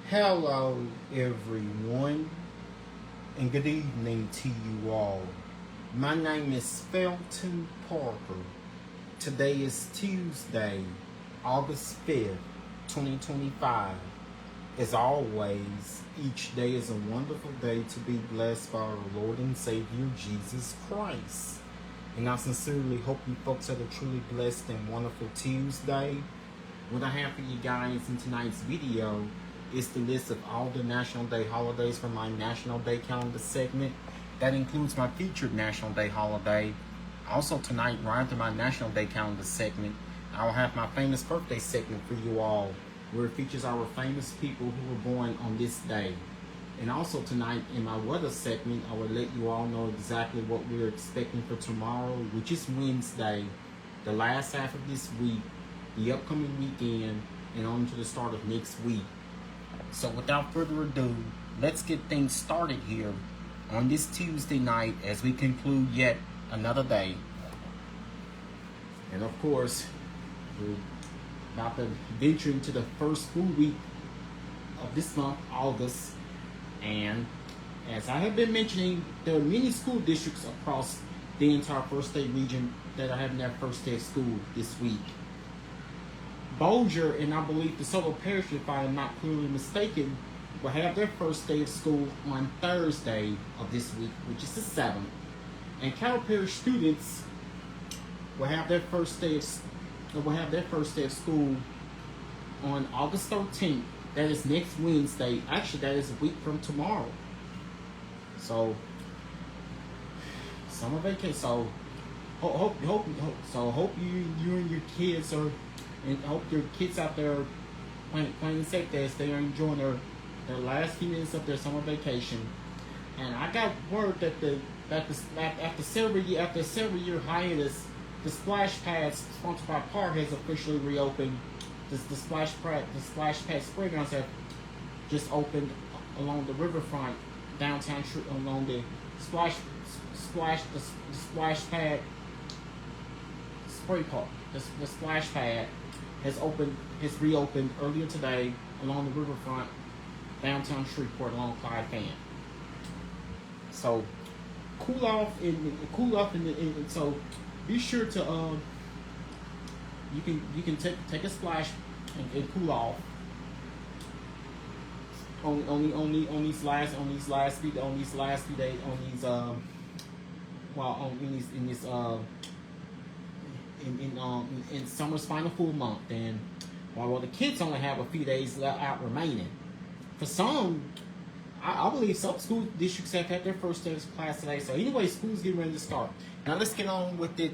Hello, everyone, and good evening to you all. My name is Felton Parker. Today is Tuesday, August 5th, 2025. As always, each day is a wonderful day to be blessed by our Lord and Savior Jesus Christ. And I sincerely hope you folks had a truly blessed and wonderful Tuesday. What I have for you guys in tonight's video is the list of all the National Day holidays from my National Day calendar segment. That includes my featured National Day holiday. Also tonight, right after my National Day calendar segment, I will have my famous birthday segment for you all, where it features our famous people who were born on this day. And also tonight, in my weather segment, I will let you all know exactly what we're expecting for tomorrow, which is Wednesday, the last half of this week, the upcoming weekend, and on to the start of next week. So without further ado, let's get things started here on this Tuesday night as we conclude yet another day. And of course, we're about to venture into the first full week of this month, August. And as I have been mentioning, there are many school districts across the entire First State region that are having their first day of school this week. Bossier and I believe DeSoto Parish, if I am not clearly mistaken, will have their first day of school on Thursday of this week, which is the 7th. And Carroll Parish students will have their first day of school on August 13th. That is next Wednesday. Actually, that is a week from tomorrow. So summer vacation. So hope you and your kids are. And I hope your kids out there are playing safe as they are enjoying their last few minutes of their summer vacation. And I got word that after several year hiatus, the splash pads sponsored by Park has officially reopened. The splash pad playgrounds have just opened along the riverfront downtown along the splash pad spray park. The splash pad has reopened earlier today along the riverfront, downtown Shreveport, along Clyde Fan. So cool off, and so be sure to you can take a splash and cool off. On these last few days, in summer's final full month. And while the kids only have a few days out remaining, for some, I believe some school districts have had their first day of class today. So anyway, school's getting ready to start. Now let's get on with it.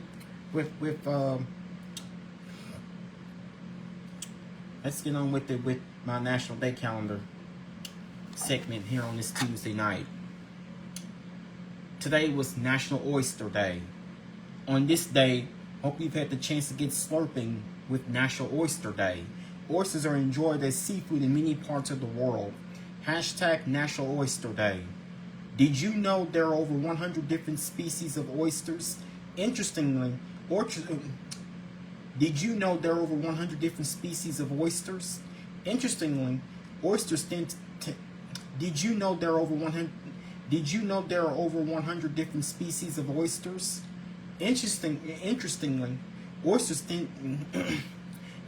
Let's get on with it with my National Day calendar segment here on this Tuesday night. Today was National Oyster Day. On this day, hope you've had the chance to get slurping with National Oyster Day. Oysters are enjoyed as seafood in many parts of the world. Hashtag National Oyster Day. Did you know there are over 100 different species of oysters? Interestingly, did you know there are over 100 different species of oysters? Interestingly, oysters tend to. Did you know there are over 100? Did you know there are over 100 different species of oysters? Interestingly, oysters tend.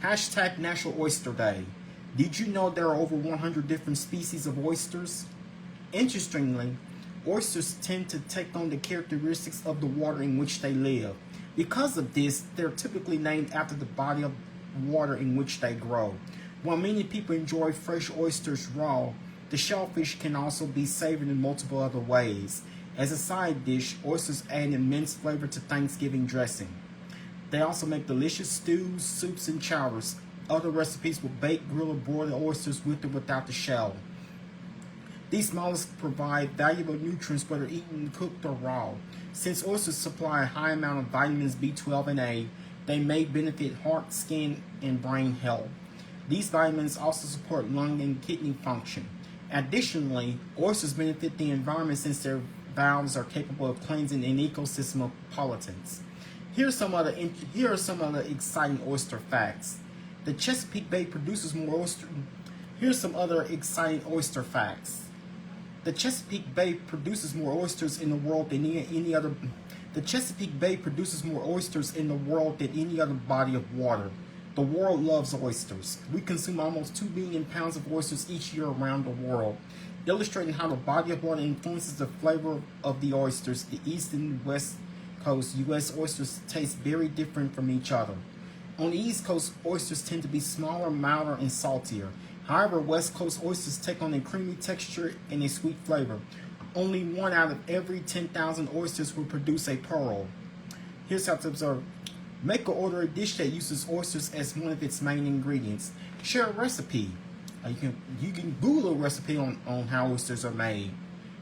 Hashtag National Oyster Day. Did you know there are over 100 different species of oysters? Interestingly, oysters tend to take on the characteristics of the water in which they live. Because of this, they're typically named after the body of water in which they grow. While many people enjoy fresh oysters raw, the shellfish can also be savored in multiple other ways. As a side dish, oysters add immense flavor to Thanksgiving dressing. They also make delicious stews, soups, and chowders. Other recipes will bake, grill, or broil the oysters with or without the shell. These mollusks provide valuable nutrients whether eaten, cooked, or raw. Since oysters supply a high amount of vitamins B12 and A, they may benefit heart, skin, and brain health. These vitamins also support lung and kidney function. Additionally, oysters benefit the environment since their valves are capable of cleansing an ecosystem of pollutants. Here are some other exciting oyster facts. The Chesapeake Bay produces more Here's some other exciting oyster facts. The Chesapeake Bay produces more oysters in the world than any other. The Chesapeake Bay produces more oysters in the world than any other body of water. The world loves oysters. We consume almost 2 billion pounds of oysters each year around the world, illustrating how the body of water influences the flavor of the oysters. The east and west coast U.S. oysters taste very different from each other. On the East Coast, oysters tend to be smaller, milder, and saltier. However, West Coast oysters take on a creamy texture and a sweet flavor. Only 1 out of every 10,000 oysters will produce a pearl. Here's how to observe. Make or order a dish that uses oysters as one of its main ingredients. Share a recipe. You can Google a recipe on how oysters are made.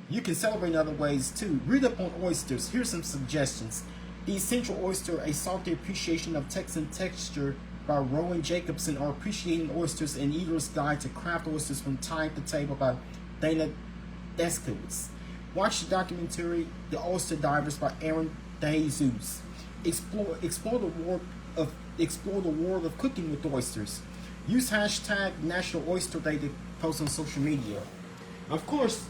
You can celebrate in other ways too. Read up on oysters. Here's some suggestions. The Essential Oyster, A Salty Appreciation of Texan Texture by Rowan Jacobson, or Appreciating Oysters, An Eater's Guide to Craft Oysters from Tide to Table by Dana Deskowitz. Watch the documentary The Oyster Divers by Aaron DeJesus. Explore the world of cooking with oysters. Use hashtag National Oyster Day to post on social media. Of course,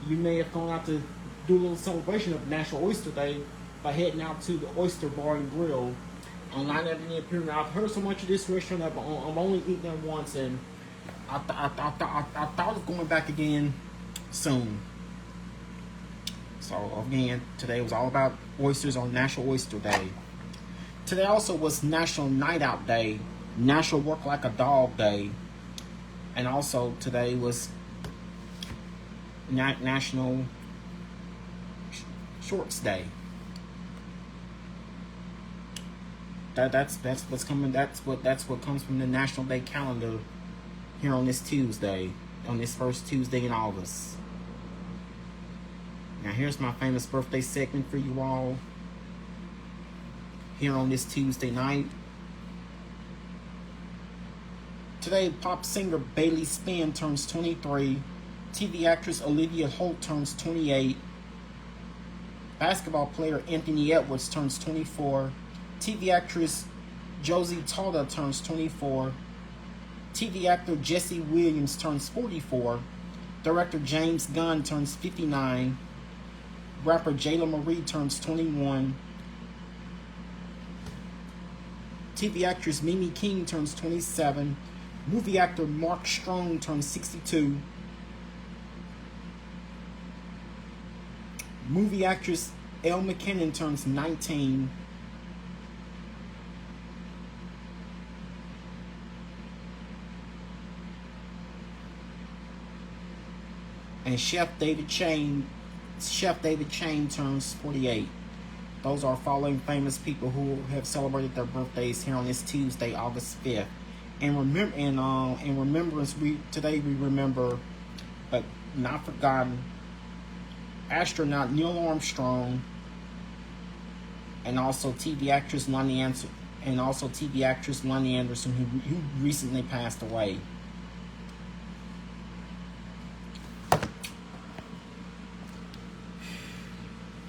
you may have gone out to do a little celebration of National Oyster Day by heading out to the Oyster Bar and Grill on 9th Avenue Pyramid. I've heard so much of this restaurant that I'm only eating there once, and I thought of going back again soon. So again, today was all about oysters on National Oyster Day. Today also was National Night Out Day, National Work Like a Dog Day, and also today was National Shorts Day. That's what's coming. That's what comes from the National Day calendar here on this Tuesday, on this first Tuesday in August. Now here's my famous birthday segment for you all here on this Tuesday night. Today, pop singer Bailey Spinn turns 23. TV actress Olivia Holt turns 28. Basketball player Anthony Edwards turns 24. TV actress Josie Tauta turns 24. TV actor Jesse Williams turns 44. Director James Gunn turns 59. Rapper Jayla Marie turns 21. TV actress Mimi King turns 27. Movie actor Mark Strong turns 62. Movie actress Elle McKinnon turns 19. And Chef David Chang turns 48. Those are following famous people who have celebrated their birthdays here on this Tuesday, August 5th. And in remembrance, today we remember, but not forgotten, astronaut Neil Armstrong, and also TV actress Lonnie Anderson, who recently passed away.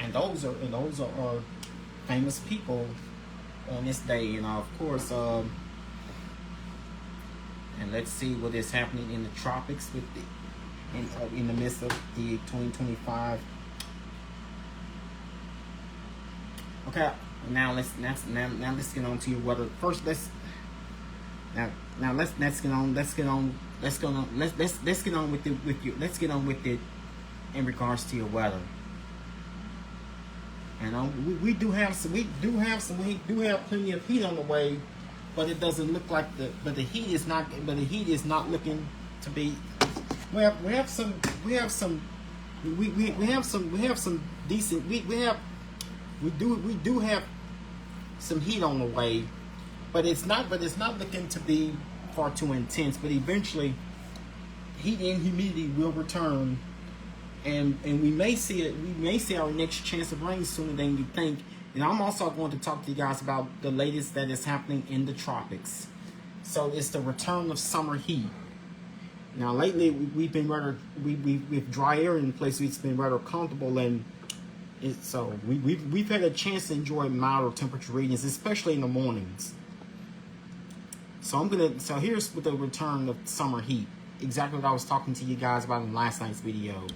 And those are famous people on this day, and of course, and let's see what is happening in the tropics with in the midst of the 2025. Okay, now let's get on to your weather. First, let's get on with it in regards to your weather. And we do have plenty of heat on the way, but it doesn't look like the heat is not looking to be. We have some decent. We do have some heat on the way, but it's not looking to be far too intense. But eventually, heat and humidity will return. And we may see our next chance of rain sooner than you think. And I'm also going to talk to you guys about the latest that is happening in the tropics. So it's the return of summer heat. Now lately we've been with dry air in places, it's been rather comfortable, and we've had a chance to enjoy milder temperature readings, especially in the mornings. So here's with the return of summer heat. exactly what I was talking to you guys about in last night's video.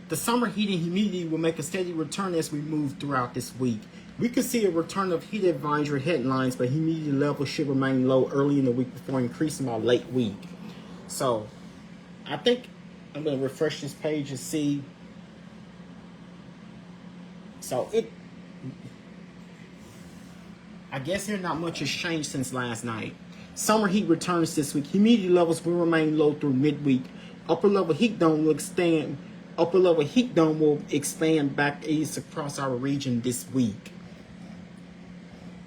The summer heat and humidity will make a steady return as we move throughout this week. We could see a return of heat advisory headlines, but humidity levels should remain low early in the week before increasing by late week. So, I think I'm going to refresh this page and see. So, I guess here not much has changed since last night. Summer heat returns this week. Humidity levels will remain low through midweek. Upper level heat dome will expand back east across our region this week.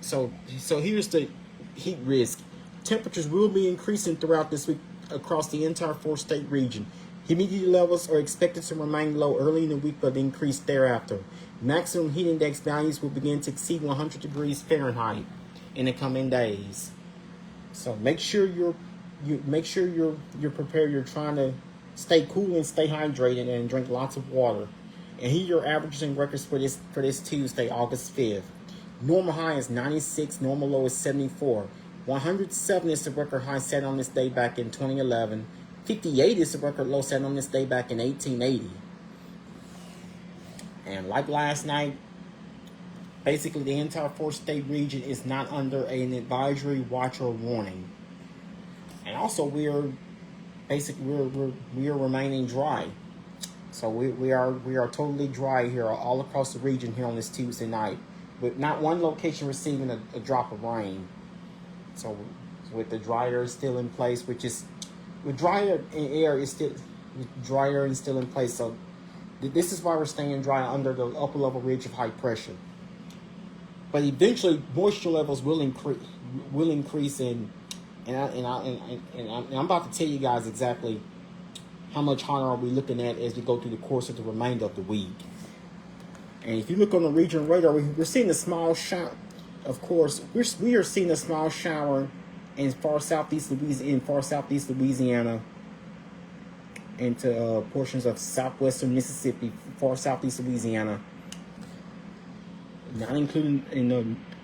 So here's the heat risk. Temperatures will be increasing throughout this week across the entire 4-state region. Humidity levels are expected to remain low early in the week, but increase thereafter. Maximum heat index values will begin to exceed 100 degrees Fahrenheit in the coming days. So make sure you're prepared. You're trying to stay cool and stay hydrated and drink lots of water. And here are your averages and records for this Tuesday, August 5th. Normal high is 96, normal low is 74. 107 is the record high set on this day back in 2011. 58 is the record low set on this day back in 1880. And like last night, basically the entire 4-state region is not under an advisory, watch, or warning. And also we are remaining dry. So we are totally dry here all across the region here on this Tuesday night, with not one location receiving a drop of rain. So with the dry air still in place, with drier air is still in place. So this is why we're staying dry under the upper level ridge of high pressure. But eventually, moisture levels will increase, and I'm about to tell you guys exactly how much hotter are we looking at as we go through the course of the remainder of the week. And if you look on the region radar, we're seeing a small shower. Of course, we are seeing a small shower in far southeast Louisiana, into portions of southwestern Mississippi, far southeast Louisiana. Not including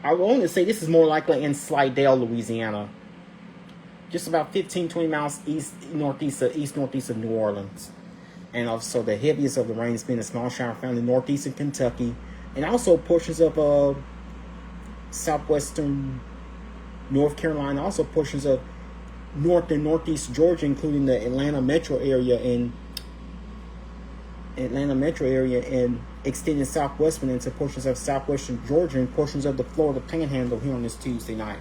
I want to say this is more likely in Slidell, Louisiana. Just about 15-20 miles east-northeast of New Orleans. And also the heaviest of the rain has been a small shower found in northeastern Kentucky, and also portions of southwestern North Carolina, also portions of north and northeast Georgia, including the Atlanta metro area and extending southwestern into portions of southwestern Georgia and portions of the Florida Panhandle here on this Tuesday night.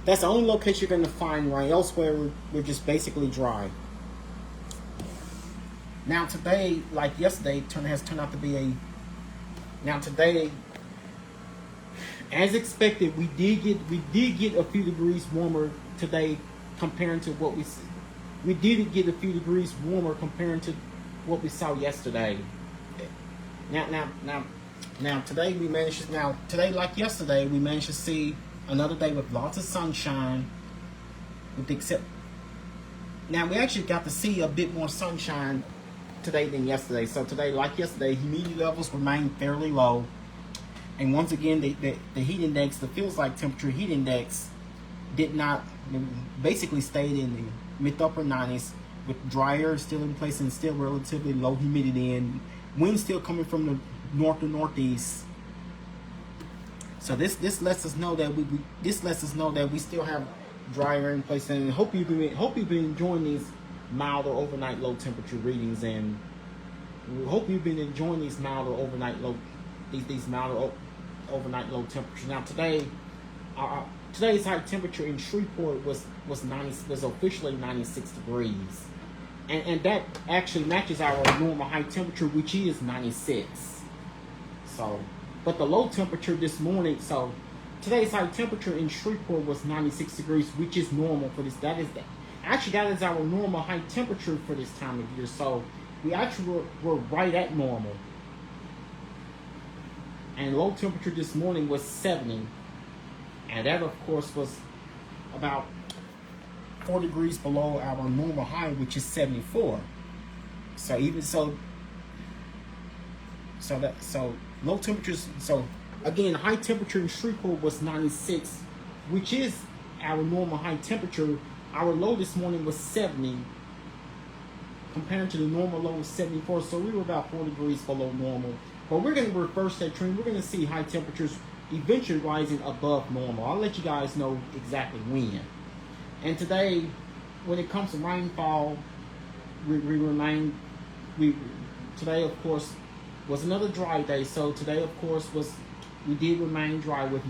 That's the only location you're going to find rain. Elsewhere, we're just basically dry. Now today, like yesterday, has turned out to be Now today, as expected, we did get a few degrees warmer today comparing to what we did get a few degrees warmer comparing to what we saw yesterday. Now today we managed to, today like yesterday, we managed to see another day with lots of sunshine. Now we actually got to see a bit more sunshine today than yesterday. So today, like yesterday, humidity levels remain fairly low. And once again, the heat index, the feels like temperature heat index, basically stayed in the mid-upper 90s, with dry air still in place and still relatively low humidity, and wind still coming from the north to northeast. So this lets us know that we still have dry air in place, and hope you've been enjoying these milder overnight low temperature readings, and we hope you've been enjoying these milder overnight low overnight low temperatures. Now today's high temperature in Shreveport was officially 96 degrees, and that actually matches our normal high temperature, which is 96. So, but the low temperature this morning, so today's high temperature in Shreveport was 96 degrees, which is normal for this. That is our normal high temperature for this time of year. So we actually were right at normal. And low temperature this morning was 70. And that, of course, was about 4 degrees below our normal high, which is 74. So low temperatures. So again, high temperature in Shreveport was 96, which is our normal high temperature. Our low this morning was 70, compared to the normal low of 74. So we were about 4 degrees below normal. But we're going to reverse that trend. We're going to see high temperatures eventually rising above normal. I'll let you guys know exactly when. And today, when it comes to rainfall, today of course was another dry day. So today of course we did remain dry and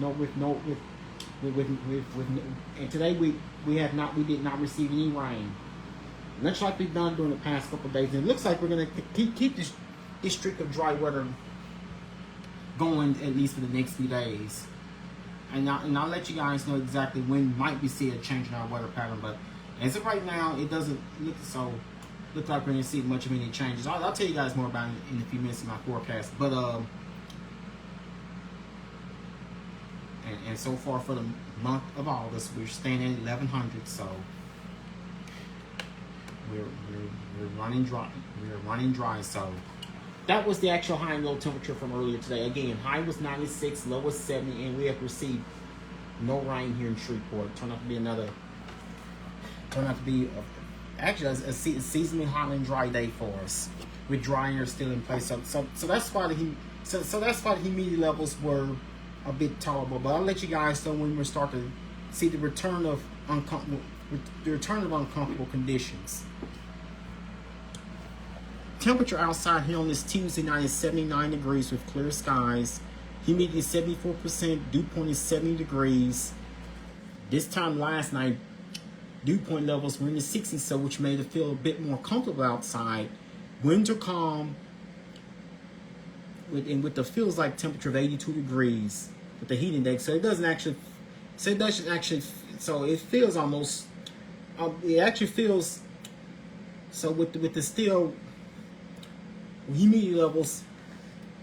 today we did not receive any rain, much like we've done during the past couple of days. And it looks like we're gonna keep this streak of dry weather going at least for the next few days. And I'll let you guys know exactly when might we see a change in our weather pattern. But as of right now, it doesn't look like we're going to see much of any changes. I'll tell you guys more about it in a few minutes in my forecast. But and so far for the month of August, we're staying at 1100. So we're running dry. We're running dry. So that was the actual high and low temperature from earlier today. Again, high was 96, low was 70, and we have received no rain here in Shreveport. Turned out to be actually a seasonally hot and dry day for us, with dry air still in place. So that's why the humidity levels were a bit tolerable. But I'll let you guys know when we start to see the return of uncomfortable conditions. Temperature outside here on this Tuesday night is 79 degrees with clear skies. Humidity is 74%. Dew point is 70 degrees. This time last night, dew point levels were in the 60s, so which made it feel a bit more comfortable outside. Winds are calm, with the feels like temperature of 82 degrees with the heat index. So it feels almost. It actually feels. So with the still humidity levels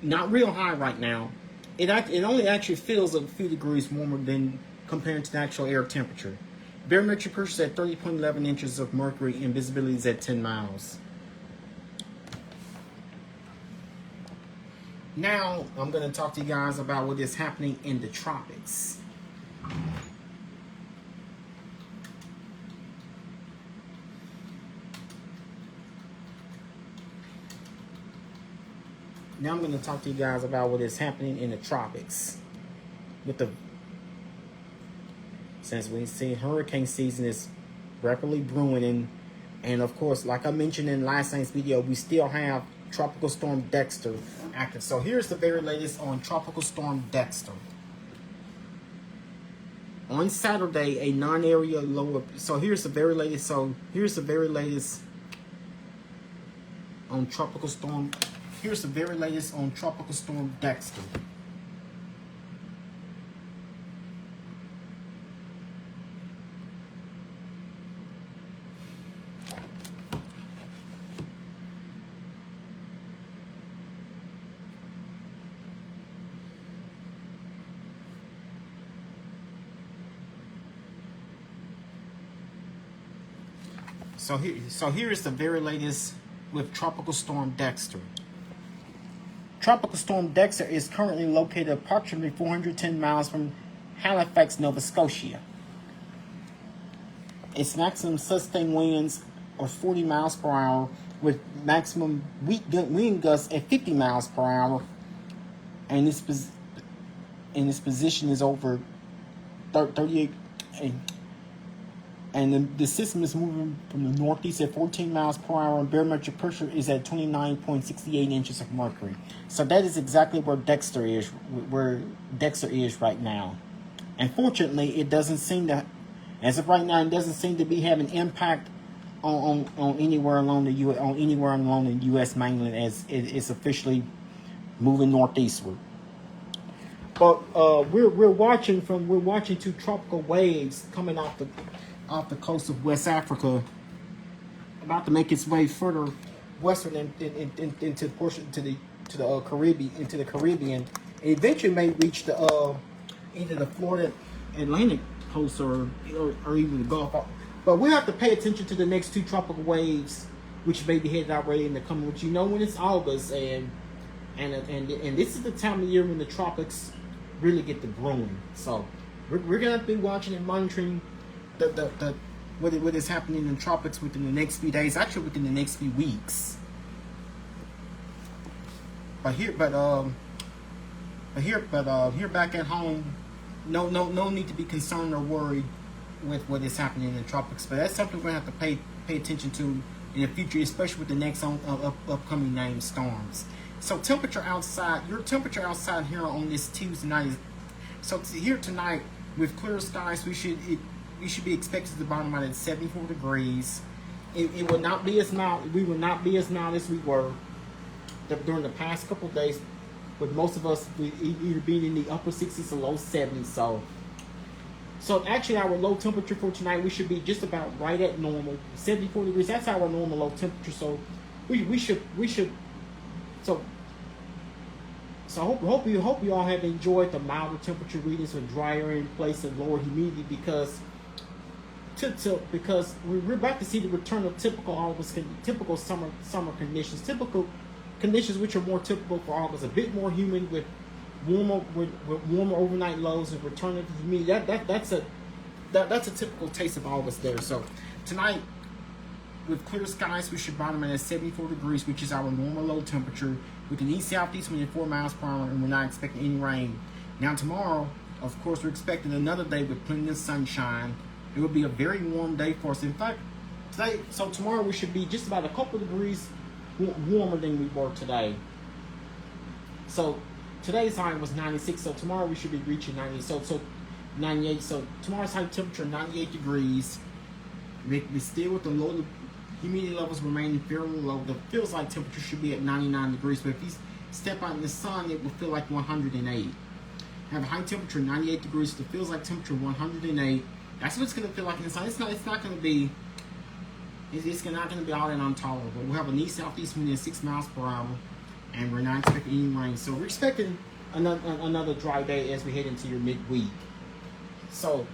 not real high right now, it only actually feels a few degrees warmer than compared to the actual air temperature. Barometric pressure is at 30.11 inches of mercury and visibility is at 10 miles. Now I'm going to talk to you guys about what is happening in the tropics. Now I'm going to talk to you guys about what is happening in the tropics. Since we see hurricane season is rapidly brewing, and of course, like I mentioned in last night's video, we still have Tropical Storm Dexter active. So here's the very latest on Tropical Storm Dexter. On Saturday, a non-area low. So here's the very latest. On Tropical Storm. Here's the very latest on Tropical Storm Dexter. So here is the very latest with Tropical Storm Dexter. Tropical Storm Dexter is currently located approximately 410 miles from Halifax, Nova Scotia. Its maximum sustained winds are 40 miles per hour with maximum wind gusts at 50 miles per hour. And its position is over 38. And the system is moving from the northeast at 14 miles per hour, and barometric pressure is at 29.68 inches of mercury. So that is exactly where Dexter is right now. Unfortunately, it doesn't seem to, as of right now, it doesn't seem to be having impact on anywhere along the U.S. mainland, as it's officially moving northeastward. But we're watching two tropical waves coming off the coast of West Africa, about to make its way further western into the Caribbean, and eventually may reach either the Florida Atlantic coast or even the Gulf. But we'll have to pay attention to the next two tropical waves, which may be headed out right in the coming weeks. You know, when it's August, and this is the time of year when the tropics really get to brewing. So we're gonna be watching and monitoring the what is happening in the tropics within the next few days, actually within the next few weeks. But here back at home, no need to be concerned or worried with what is happening in the tropics. But that's something we're gonna have to pay attention to in the future, especially with the next upcoming named storms. So your temperature outside here on this Tuesday night is, so here tonight with clear skies, we should be expected to bottom out at 74 degrees. It will not be as mild. We will not be as mild as we were during the past couple of days, with most of us either being in the upper 60s or low 70s. So actually, our low temperature for tonight, we should be just about right at normal, 74 degrees. That's our normal low temperature. So we should. So I hope you all have enjoyed the milder temperature readings with drier in place and lower humidity, because we're about to see the return of typical August, typical summer conditions, typical conditions which are more typical for August, a bit more humid with warmer overnight lows and return of humidity. That's a typical taste of August there. So tonight, with clear skies, we should bottom at 74 degrees, which is our normal low temperature, with an east-southeast wind at 4 miles per hour, and we're not expecting any rain. Now tomorrow, of course, we're expecting another day with plenty of sunshine. It will be a very warm day for us. In fact, tomorrow we should be just about a couple of degrees warmer than we were today. So today's high was 96, so tomorrow we should be reaching 90. So 98. So tomorrow's high temperature 98 degrees. We still with the low humidity levels remaining fairly low. The feels like temperature should be at 99 degrees, but if you step out in the sun, it will feel like 108. Have a high temperature 98 degrees. The feels like temperature 108. That's what it's going to feel like in the sun. It's not going to be. It's not going to be all that intolerable. We'll have an east-southeast wind at 6 miles per hour, and we're not expecting any rain. So we're expecting another dry day as we head into your midweek. So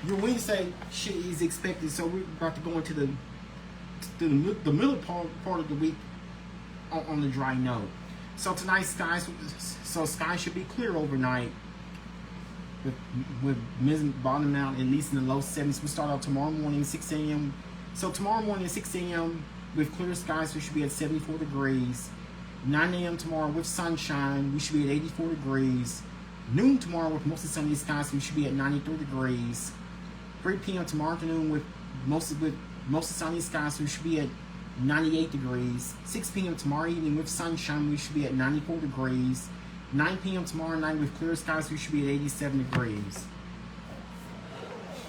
your Wednesday is expected. So we're about to go into the middle part of the week on the dry note. So tonight's skies should be clear overnight, with bottoming out at least in the low 70s. We start out tomorrow morning 6 a.m. So tomorrow morning at 6 a.m. with clear skies, we should be at 74 degrees. 9 a.m. tomorrow with sunshine, we should be at 84 degrees. Noon tomorrow with mostly sunny skies, we should be at 93 degrees. 3 p.m. tomorrow afternoon with mostly sunny skies, we should be at 98 degrees. 6 p.m. tomorrow evening with sunshine, we should be at 94 degrees. 9 p.m. tomorrow night with clear skies, we should be at 87 degrees.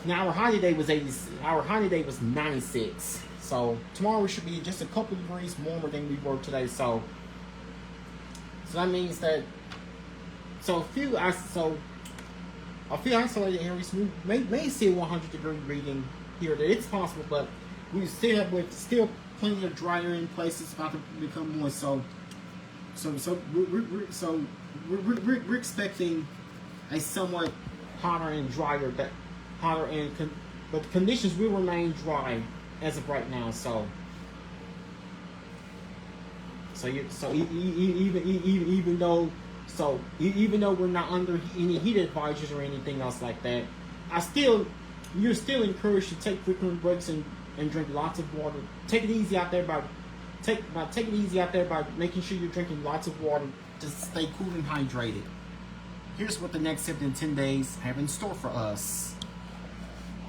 Now our high today was 96. So tomorrow we should be just a couple degrees warmer than we were today. So that means that a few isolated areas we may see a 100-degree reading here. That it's possible, but we still have plenty of drier in places about to become moist. So we're expecting a somewhat hotter and drier but the conditions will remain dry as of right now. Even though we're not under any heat advisories or anything else like that, you're still encouraged to take frequent breaks and drink lots of water. Take it easy out there by making sure you're drinking lots of water to stay cool and hydrated. Here's what the next 7 to 10 days have in store for us.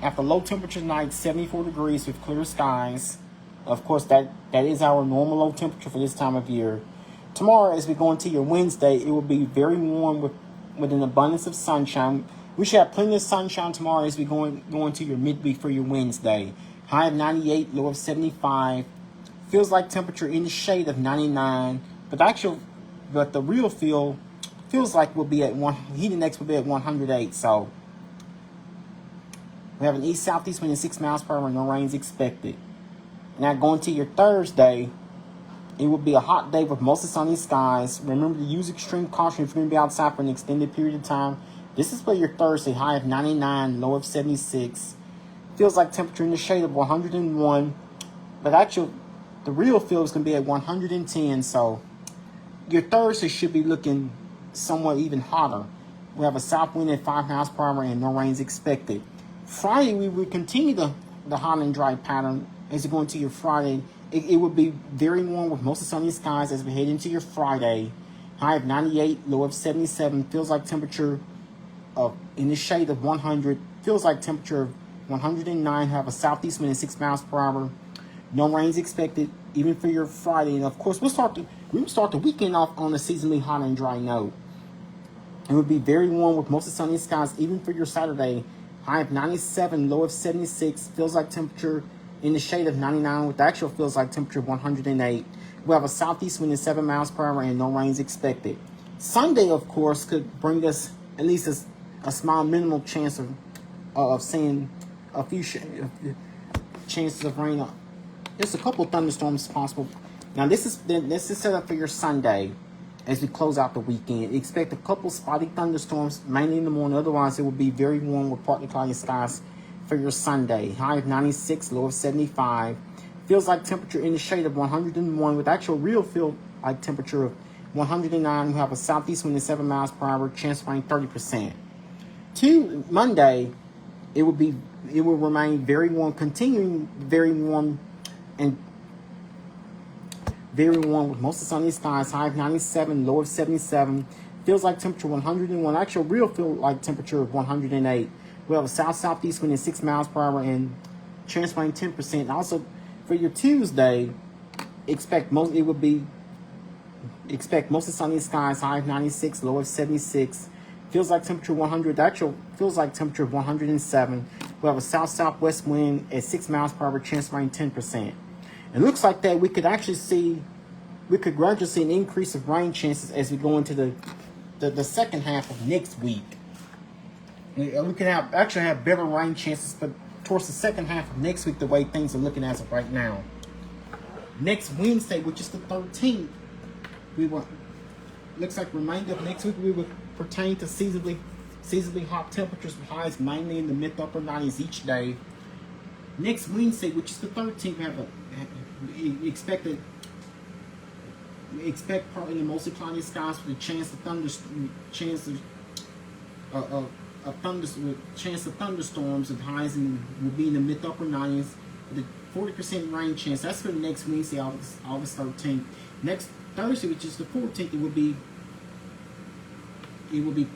After low temperature night, 74 degrees with clear skies. Of course, that is our normal low temperature for this time of year. Tomorrow, as we go into your Wednesday, it will be very warm with an abundance of sunshine. We should have plenty of sunshine tomorrow as we go into your midweek for your Wednesday. High of 98, low of 75. Feels like temperature in the shade of 99, but the real feels like we'll be at heat index will be at 108. So we have an east-southeast wind at 6 miles per hour, no rains expected. Now going to your Thursday, it will be a hot day with mostly sunny skies. Remember to use extreme caution if you're going to be outside for an extended period of time. This is for your Thursday, high of 99, low of 76. Feels like temperature in the shade of 101, but the real feel is going to be at 110. So your Thursday should be looking somewhat even hotter. We have a south wind at 5 miles per hour and no rains expected. Friday, we will continue the hot and dry pattern as you go into your Friday. It would be very warm with mostly sunny skies as we head into your Friday. High of 98, low of 77. Feels like temperature of in the shade of 100. Feels like temperature of 109. Have a southeast wind at 6 miles per hour. No rains expected, even for your Friday. And of course, we'll start the weekend off on a seasonally hot and dry note. It would be very warm with mostly sunny skies, even for your Saturday. High of 97, low of 76. Feels like temperature in the shade of 99, with the actual feels like temperature of 108. We have a southeast wind at 7 miles per hour and no rains expected. Sunday, of course, could bring us at least a small minimal chance of seeing a few chances of rain. There's a couple of thunderstorms possible. Now, this is set up for your Sunday as we close out the weekend. Expect a couple spotty thunderstorms, mainly in the morning. Otherwise, it will be very warm with partly cloudy skies for your Sunday. High of 96, low of 75. Feels like temperature in the shade of 101 with actual real feel like temperature of 109. We have a southeast wind at 7 miles per hour. Chance of rain 30%. Monday, it will remain very warm, continuing very warm and very warm with most of sunny skies. High of 97, low of 77. Feels like temperature 101. Actual real feel like temperature of 108. We have a southeast wind at 6 miles per hour and chance of rain 10%. Also, for your Tuesday, expect mostly sunny skies. High of 96, low of 76. Feels like temperature 100. Actual feels like temperature of 107. We have a southwest wind at 6 miles per hour. Chance of rain 10%. It looks like that we could gradually see an increase of rain chances as we go into the second half of next week. We can actually have better rain chances, but towards the second half of next week, the way things are looking as of right now. Next Wednesday, which is the 13th, looks like remainder of next week we will pertain to seasonably hot temperatures with highs mainly in the mid to upper 90s each day. Next Wednesday, which is the 13th, we expect partly in the mostly cloudy skies with a chance of thunderstorms and highs will be in the mid to upper 90s with a 40% rain chance. That's for the next Wednesday, August 13th. Next Thursday, which is the 14th, it will be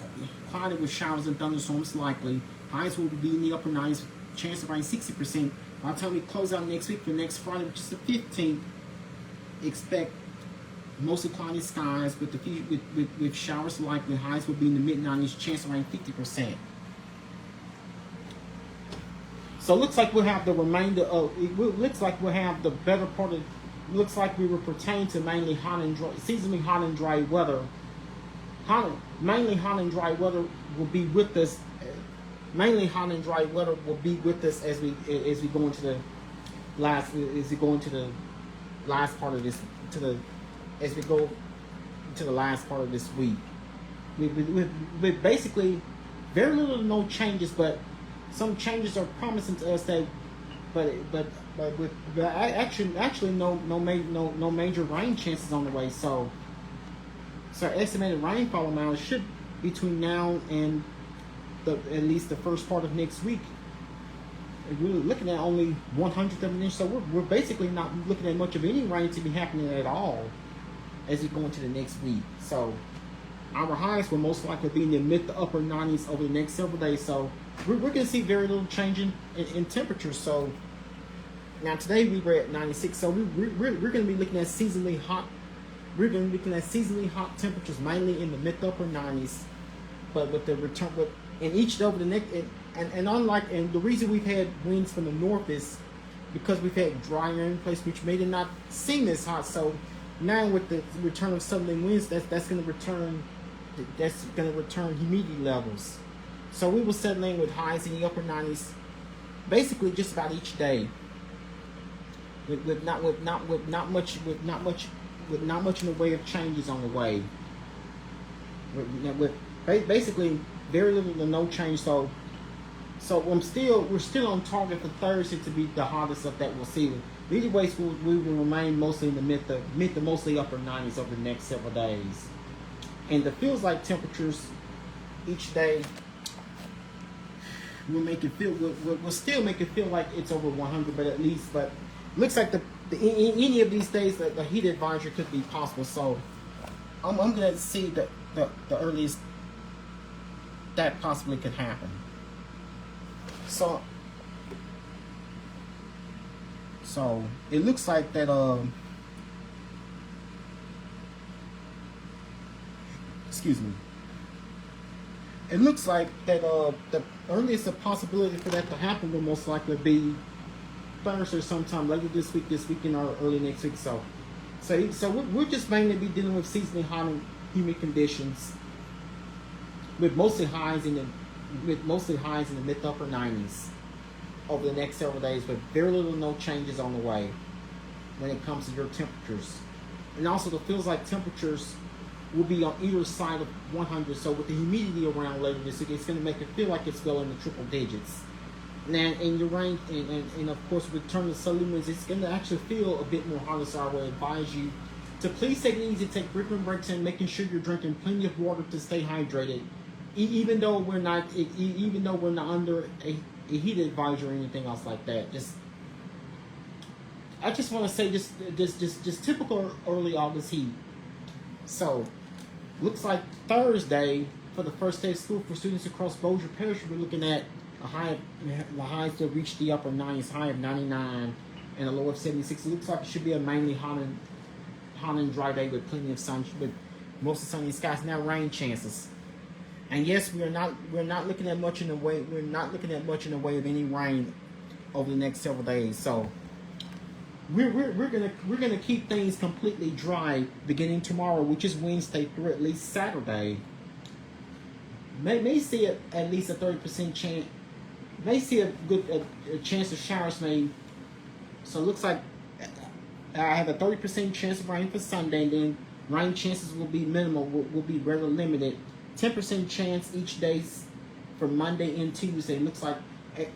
cloudy with showers and thunderstorms likely. Highs will be in the upper 90s, chance of rain 60%. By the time we close out next week, for next Friday, which is the 15th, expect mostly cloudy skies with showers likely. Highs will be in the mid-90s, chance of rain 50%. So it looks like we'll have the remainder of it. Looks like we'll have the better part of. Looks like we will pertain to mainly hot and dry, seasonally hot and dry weather. Mainly hot and dry weather will be with us. Mainly hot and dry weather will be with us as we go into the last part of this as we go to the last part of this week. With basically very little to no changes, but some changes are promising to us that, but with actually no major rain chances on the way. So estimated rainfall amount should between now and at least the first part of next week. We're looking at only 1/100 of an inch, so we're basically not looking at much of any rain to be happening at all as we go into the next week. So our highs will most likely be in the mid to upper 90s over the next several days. So we're going to see very little change in temperature. So now today we were at 96. So we're going to be looking at seasonally hot. We're going to be looking at seasonally hot temperatures mainly in the mid to upper 90s, but with the return and each over the next and the reason we've had winds from the north is because we've had dry air in place, which made it not seem as hot. So now with the return of southerly winds, that's going to return humidity levels. So we will settle in with highs in the upper 90s, basically just about each day. With not much in the way of changes on the way. With basically very little to no change. So we're still on target for Thursday to be the hottest of that we'll see. Either way, we will remain mostly in the mid to mostly upper 90s over the next several days. And the feels like temperatures each day We'll still make it feel like it's over 100, but at least, but looks like in any of these days that the heat advisory could be possible. So I'm gonna see the earliest that possibly could happen. So it looks like that excuse me. It looks like that the earliest possibility for that to happen will most likely be Thursday sometime later this weekend, or early next week. So we're just mainly be dealing with seasonally hot and humid conditions, with mostly highs in the mid to upper 90s over the next several days, with very little no changes on the way when it comes to your temperatures. And also, it feels like temperatures will be on either side of 100. So with the humidity around later this week, it's going to make it feel like it's well in the triple digits. Now, in your range, and of course, with return to solar winds, it's going to actually feel a bit more hotter. So I would advise you to please take it easy, take frequent breaks, and making sure you're drinking plenty of water to stay hydrated. Even though we're not under a heat advisory or anything else like that. I just want to say, just typical early August heat. So, looks like Thursday, for the first day of school for students across Bossier Parish, we're looking at the highs to reach the upper 90s, high of 99 and a low of 76. It looks like it should be a mainly hot and dry day with plenty of sun, with mostly sunny skies. Now, rain chances. And yes, we're not looking at much in the way of any rain over the next several days. So we're gonna keep things completely dry beginning tomorrow, which is Wednesday, through at least Saturday. May see at least a 30% chance. May see a chance of showers made. So it looks like I have a 30% chance of rain for Sunday, and then rain chances will be minimal. Will be rather limited. 10% chance each day for Monday and Tuesday. It looks like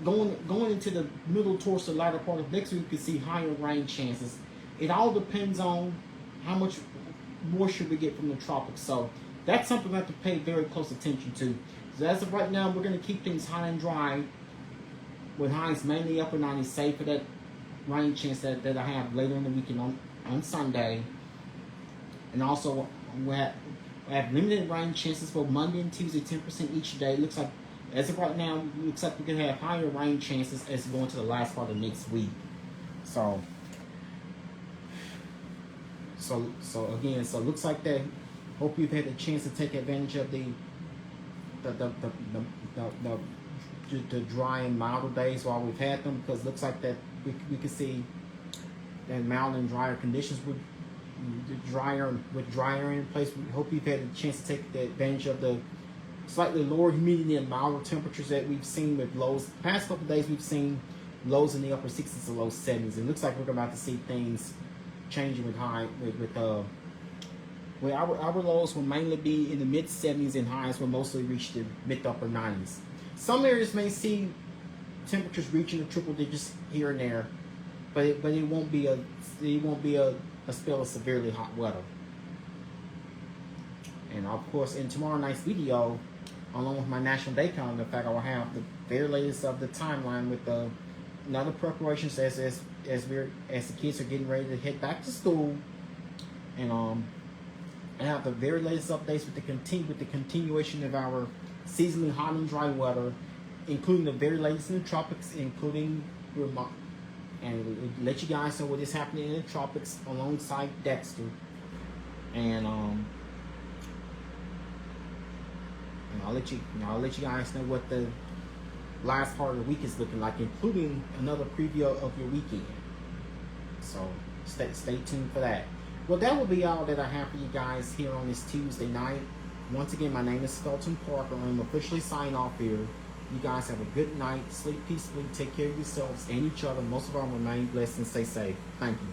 going into the middle towards the latter part of next week, you can see higher rain chances. It all depends on how much moisture we get from the tropics. So that's something we have to pay very close attention to. So as of right now, we're going to keep things hot and dry, with highs mainly upper 90s, save for that rain chance that I have later in the weekend on Sunday. And also, we have limited rain chances for Monday and Tuesday, 10% each day. Looks like, as of right now, looks like we can have higher rain chances as we go into the last part of next week. So again, so looks like that. Hope you've had a chance to take advantage of the dry and milder days while we've had them, because it looks like that we can see that mild and drier conditions with drier in place. We hope you've had a chance to take advantage of the slightly lower humidity and milder temperatures that we've seen, with lows. The past couple of days we've seen lows in the upper 60s to low 70s. It looks like we're about to see things changing with our lows will mainly be in the mid 70s, and highs will mostly reach the mid to upper 90s. Some areas may see temperatures reaching the triple digits here and there, but it won't be a spell of severely hot weather. And of course, in tomorrow night's video, along with my National Day calendar, in fact, I will have the very latest of the timeline with another preparations as the kids are getting ready to head back to school, and I have the very latest updates with the continuation of our seasonally hot and dry weather, including the very latest in the tropics, including and we'll let you guys know what is happening in the tropics alongside Dexter, and I'll let you guys know what the last part of the week is looking like, including another preview of your weekend. So stay tuned for that. Well, that will be all that I have for you guys here on this Tuesday night. Once again, my name is Felton Parker, and I'm officially signing off here. You guys have a good night. Sleep peacefully. Take care of yourselves and each other. Most of all, remain blessed and stay safe. Thank you.